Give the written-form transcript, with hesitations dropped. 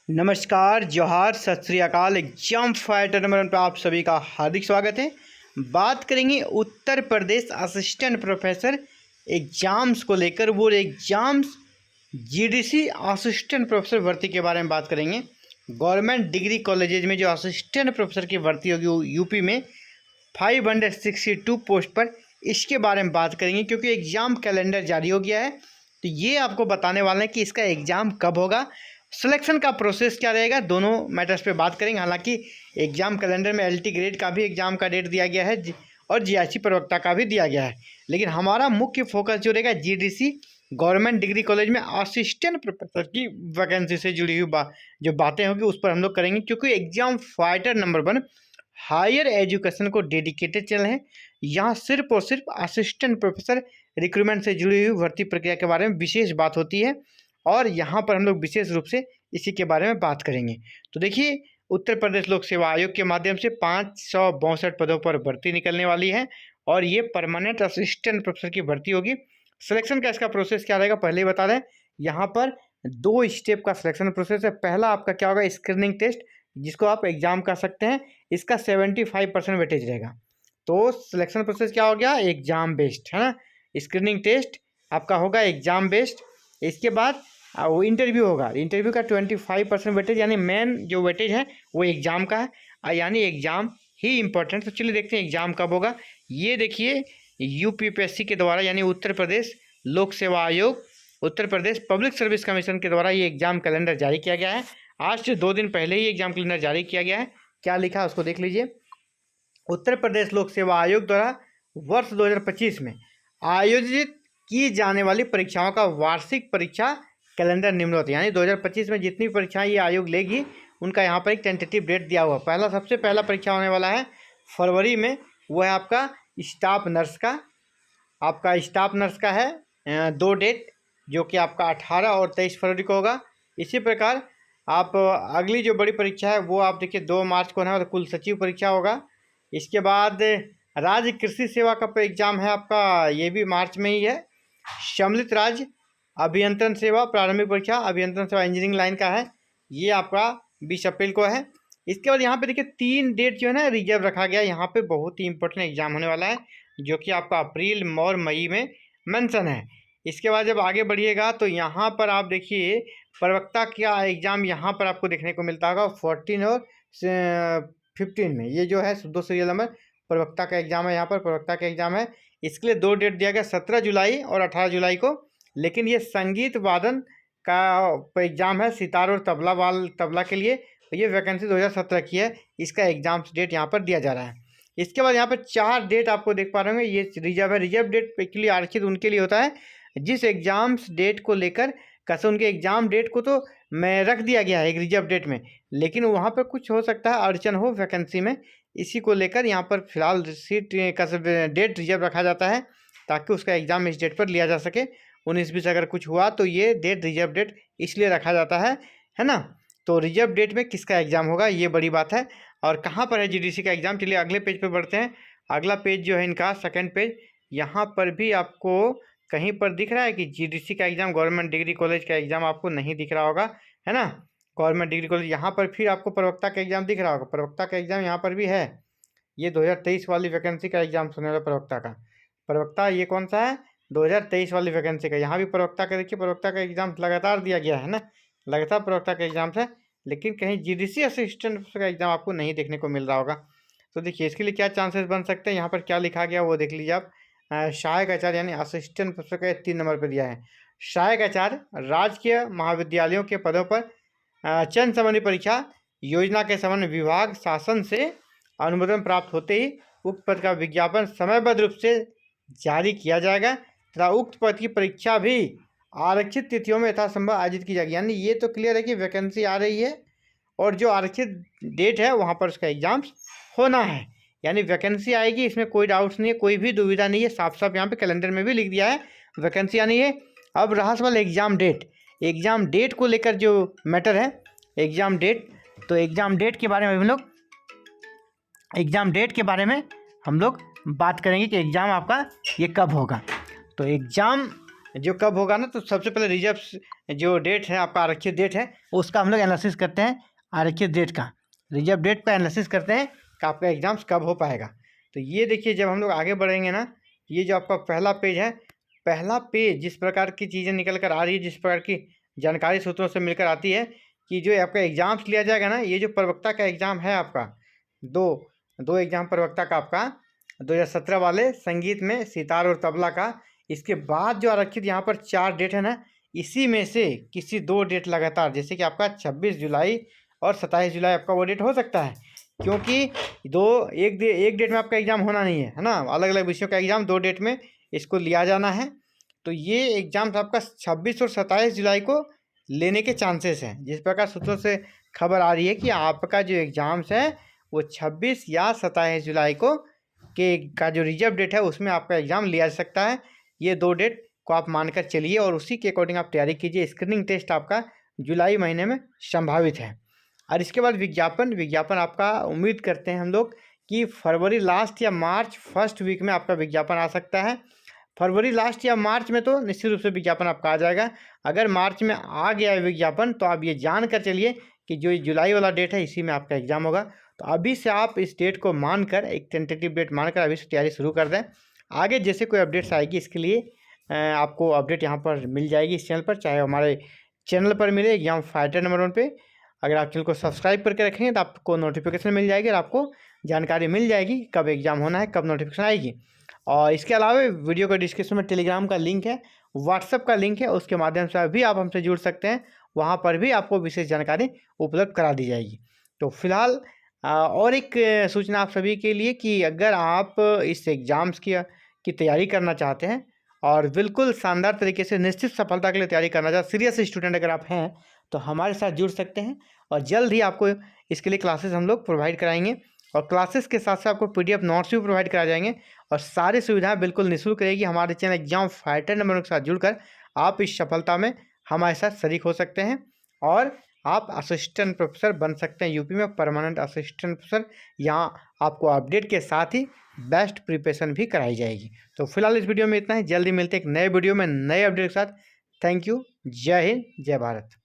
नमस्कार, जोहार, सत श्री अकाल। एग्जाम फाइटर नंबर 1 पर आप सभी का हार्दिक स्वागत है। बात करेंगे Uttar Pradesh assistant professor exams को लेकर। वो एग्जाम्स जीडीसी असिस्टेंट प्रोफेसर भर्ती के बारे में बात करेंगे। गवर्नमेंट डिग्री कॉलेजेज में जो असिस्टेंट प्रोफेसर की भर्ती होगी यूपी में 562 पोस्ट पर, इसके बारे में बात करेंगे क्योंकि एग्ज़ाम कैलेंडर जारी हो गया है। तो ये आपको बताने वाले हैं कि इसका एग्ज़ाम कब होगा, सिलेक्शन का प्रोसेस क्या रहेगा, दोनों मैटर्स पे बात करेंगे। हालांकि एग्ज़ाम कैलेंडर में एलटी ग्रेड का भी एग्ज़ाम का डेट दिया गया है और जीआईसी प्रवक्ता का भी दिया गया है, लेकिन हमारा मुख्य फोकस जो रहेगा जीडीसी गवर्नमेंट डिग्री कॉलेज में असिस्टेंट प्रोफेसर की वैकेंसी से जुड़ी हुई जो बातें होंगी उस पर हम लोग करेंगे। क्योंकि exam fighter number 1 higher education को डेडिकेटेड चैनल है। यहाँ सिर्फ और सिर्फ असिस्टेंट प्रोफेसर रिक्रूटमेंट से जुड़ी हुई भर्ती प्रक्रिया के बारे में विशेष बात होती है और यहाँ पर हम लोग विशेष रूप से इसी के बारे में बात करेंगे। तो देखिए, उत्तर प्रदेश लोक सेवा आयोग के माध्यम से 562 पदों पर भर्ती निकलने वाली है और ये परमानेंट असिस्टेंट प्रोफेसर की भर्ती होगी। सिलेक्शन का इसका प्रोसेस क्या रहेगा पहले ही बता दें। यहाँ पर 2 स्टेप का सिलेक्शन प्रोसेस है। पहला आपका क्या होगा, स्क्रीनिंग टेस्ट, जिसको आप एग्जाम कर सकते हैं। इसका 75% वेटेज रहेगा। तो सिलेक्शन प्रोसेस क्या हो गया, एग्जाम बेस्ड है ना। स्क्रीनिंग टेस्ट आपका होगा एग्जाम बेस्ड। इसके बाद वो इंटरव्यू होगा। इंटरव्यू का 25% वेटेज, यानी मेन जो वेटेज है वो एग्ज़ाम का है, यानी एग्ज़ाम ही इम्पोर्टेंट। तो चलिए देखते हैं एग्ज़ाम कब होगा। ये देखिए, यूपीपीएससी के द्वारा यानी उत्तर प्रदेश लोक सेवा आयोग, Uttar Pradesh public service commission के द्वारा ये एग्ज़ाम कैलेंडर जारी किया गया है। आज से 2 दिन पहले ही एग्ज़ाम कैलेंडर जारी किया गया है। क्या लिखा है उसको देख लीजिए। उत्तर प्रदेश लोक सेवा आयोग द्वारा वर्ष 2025 में आयोजित की जाने वाली परीक्षाओं का वार्षिक परीक्षा कैलेंडर निम्नवत, यानी 2025 में जितनी परीक्षाएं ये आयोग लेगी उनका यहाँ पर एक टेंटेटिव डेट दिया हुआ। सबसे पहला परीक्षा होने वाला है फरवरी में, वो है आपका स्टाफ नर्स का। आपका स्टाफ नर्स का है 2 डेट, जो कि आपका 18 और 23 फरवरी को होगा। इसी प्रकार आप अगली जो बड़ी परीक्षा है वो आप देखिए 2 मार्च को होना है, तो कुल सचिव परीक्षा होगा। इसके बाद राज्य कृषि सेवा का एग्ज़ाम है आपका, ये भी मार्च में ही है। सम्मिलित राज्य अभियंत्रण सेवा प्रारंभिक परीक्षा, अभियंत्रण सेवा इंजीनियरिंग लाइन का है, ये आपका 20 अप्रैल को है। इसके बाद यहाँ पे देखिए 3 डेट जो है ना रिजर्व रखा गया। यहाँ पे बहुत ही इंपॉर्टेंट एग्जाम होने वाला है, जो कि आपका अप्रैल और मई में मेंशन है। इसके बाद जब आगे बढ़िएगा तो यहाँ पर आप देखिए प्रवक्ता का एग्ज़ाम यहाँ पर आपको देखने को मिलता होगा 14 और 15 में। ये जो है 2 सीरियल नंबर प्रवक्ता का एग्ज़ाम है। यहाँ पर प्रवक्ता का एग्ज़ाम है, इसके लिए 2 डेट दिया गया, 17 जुलाई और 18 जुलाई को। लेकिन ये संगीत वादन का एग्ज़ाम है, सितार और तबला के लिए। ये वैकेंसी 2017 की है, इसका एग्ज़ाम डेट यहाँ पर दिया जा रहा है। इसके बाद यहाँ पर 4 डेट आपको देख पा रहे होंगे, ये रिजर्व है। रिजर्व डेट एक्चुअली आरक्षित उनके लिए होता है जिस एग्ज़ाम्स डेट को लेकर कैसे उनके एग्ज़ाम डेट को तो मैं रख दिया गया है एक रिजर्व डेट में, लेकिन वहाँ पर कुछ हो सकता है अड़चन हो वैकेंसी में, इसी को लेकर यहाँ पर फिलहाल सीट का डेट रिजर्व रखा जाता है ताकि उसका एग्ज़ाम इस डेट पर लिया जा सके। 19-20 अगर कुछ हुआ तो ये डेट रिजर्व डेट इसलिए रखा जाता है ना। तो रिजर्व डेट में किसका एग्ज़ाम होगा ये बड़ी बात है। और कहाँ पर है जीडीसी का एग्ज़ाम, चलिए अगले पेज पे बढ़ते हैं। अगला पेज जो है इनका सेकंड पेज, यहाँ पर भी आपको कहीं पर दिख रहा है कि जीडीसी का एग्ज़ाम, गवर्नमेंट डिग्री कॉलेज का एग्ज़ाम आपको नहीं दिख रहा होगा, है ना। गवर्नमेंट डिग्री कॉलेज, यहाँ पर फिर आपको प्रवक्ता का एग्ज़ाम दिख रहा होगा। प्रवक्ता का एग्ज़ाम यहाँ पर भी है, ये 2023 वाली वैकेंसी का एग्ज़ाम सुने वाला प्रवक्ता का। प्रवक्ता ये कौन सा है, 2023 वाली वैकेंसी का। यहाँ भी प्रवक्ता का देखिए, प्रवक्ता का एग्ज़ाम लगातार दिया गया है ना, लगातार प्रवक्ता का एग्ज़ाम है, लेकिन कहीं जीडीसी असिस्टेंट का एग्ज़ाम आपको नहीं देखने को मिल रहा होगा। तो देखिए इसके लिए क्या चांसेस बन सकते हैं, यहाँ पर क्या लिखा गया वो देख लीजिए आप। सहायक आचार्य यानी असिस्टेंट प्रोफेसर का 3 नंबर पर दिया है। सहायक आचार्य राजकीय महाविद्यालयों के पदों पर चयन संबंधी परीक्षा योजना के संबंध विभाग शासन से अनुमोदन प्राप्त होते ही उक्त पद का विज्ञापन समयबद्ध रूप से जारी किया जाएगा तथा उक्त पद की परीक्षा भी आरक्षित तिथियों में यथासंभव आयोजित की जाएगी। यानी ये तो क्लियर है कि वैकेंसी आ रही है और जो आरक्षित डेट है वहाँ पर उसका एग्ज़ाम्स होना है, यानी वैकेंसी आएगी, इसमें कोई डाउट्स नहीं है, कोई भी दुविधा नहीं है। साफ साफ यहाँ पे कैलेंडर में भी लिख दिया है वैकेंसी आनी है। अब रहा सवाल एग्ज़ाम डेट। एग्ज़ाम डेट को लेकर जो मैटर है एग्ज़ाम डेट, तो एग्ज़ाम डेट के बारे में हम लोग बात करेंगे कि एग्ज़ाम आपका ये कब होगा। तो एग्ज़ाम जो कब होगा ना, तो सबसे पहले रिजर्व जो डेट है आपका, आरक्षित डेट है, उसका हम लोग एनालिसिस करते हैं। आरक्षित डेट का, रिजर्व डेट का एनालिसिस करते हैं कि आपका एग्जाम्स कब हो पाएगा। तो ये देखिए, जब हम लोग आगे बढ़ेंगे ना, ये जो आपका पहला पेज है, पहला पेज जिस प्रकार की चीज़ें निकल कर आ रही है, जिस प्रकार की जानकारी सूत्रों से मिलकर आती है कि जो आपका एग्ज़ाम्स लिया जाएगा ना, ये जो प्रवक्ता का एग्ज़ाम है आपका, दो एग्ज़ाम प्रवक्ता का आपका 2017 वाले संगीत में सितार और तबला का। इसके बाद जो आरक्षित यहाँ पर 4 डेट है ना, इसी में से किसी 2 डेट लगातार, जैसे कि आपका 26 जुलाई और 27 जुलाई आपका वो डेट हो सकता है, क्योंकि एक डेट में आपका एग्ज़ाम होना नहीं है ना, अलग अलग विषयों का एग्ज़ाम 2 डेट में इसको लिया जाना है। तो ये एग्ज़ाम्स आपका 26 और 27 जुलाई को लेने के चांसेस हैं। जिस प्रकार सूत्रों से खबर आ रही है कि आपका जो एग्ज़ाम्स है वो 26 या 27 जुलाई को का जो रिजर्व डेट है उसमें आपका एग्ज़ाम लिया जा सकता है। ये 2 डेट को आप मानकर चलिए और उसी के अकॉर्डिंग आप तैयारी कीजिए। स्क्रीनिंग टेस्ट आपका जुलाई महीने में संभावित है। और इसके बाद विज्ञापन आपका उम्मीद करते हैं हम लोग कि फरवरी लास्ट या मार्च फर्स्ट वीक में आपका विज्ञापन आ सकता है। फरवरी लास्ट या मार्च में तो निश्चित रूप से विज्ञापन आपका आ जाएगा। अगर मार्च में आ गया है विज्ञापन, तो आप ये जान कर चलिए कि जो जुलाई वाला डेट है इसी में आपका एग्ज़ाम होगा। तो अभी से आप इस डेट को मानकर, एक टेंटेटिव डेट मानकर अभी से तैयारी शुरू कर दें। आगे जैसे कोई अपडेट्स आएगी इसके लिए आपको अपडेट यहाँ पर मिल जाएगी इस चैनल पर, चाहे हमारे चैनल पर मिले एग्जाम फाइटर नंबर 1 पे। अगर आप चैनल को सब्सक्राइब करके रखेंगे तो आपको नोटिफिकेशन मिल जाएगी और आपको जानकारी मिल जाएगी कब एग्ज़ाम होना है, कब नोटिफिकेशन आएगी। और इसके अलावा वीडियो का डिस्क्रिप्शन में टेलीग्राम का लिंक है, व्हाट्सअप का लिंक है, उसके माध्यम से भी आप हमसे जुड़ सकते हैं। वहाँ पर भी आपको विशेष जानकारी उपलब्ध करा दी जाएगी। तो फिलहाल और एक सूचना आप सभी के लिए कि अगर आप इस एग्ज़ाम्स की तैयारी करना चाहते हैं और बिल्कुल शानदार तरीके से निश्चित सफलता के लिए तैयारी करना चाहते, सीरियस स्टूडेंट अगर आप हैं, तो हमारे साथ जुड़ सकते हैं और जल्द ही आपको इसके लिए क्लासेस हम लोग प्रोवाइड कराएंगे। और क्लासेस के साथ साथ आपको PDF नोट्स भी प्रोवाइड कराए जाएंगे और सारी सुविधाएं बिल्कुल निःशुल्क रहेगी। हमारे चैनल एग्जाम फाइटर नंबर के साथ जुड़कर आप इस सफलता में हमारे साथ शरीक हो सकते हैं और आप असिस्टेंट प्रोफेसर बन सकते हैं। यूपी में परमानेंट असिस्टेंट प्रोफेसर, यहाँ आपको अपडेट के साथ ही बेस्ट प्रिपरेशन भी कराई जाएगी। तो फिलहाल इस वीडियो में इतना ही, जल्दी मिलते हैं एक नए वीडियो में नए अपडेट के साथ। Thank you. जय हिंद, जय भारत।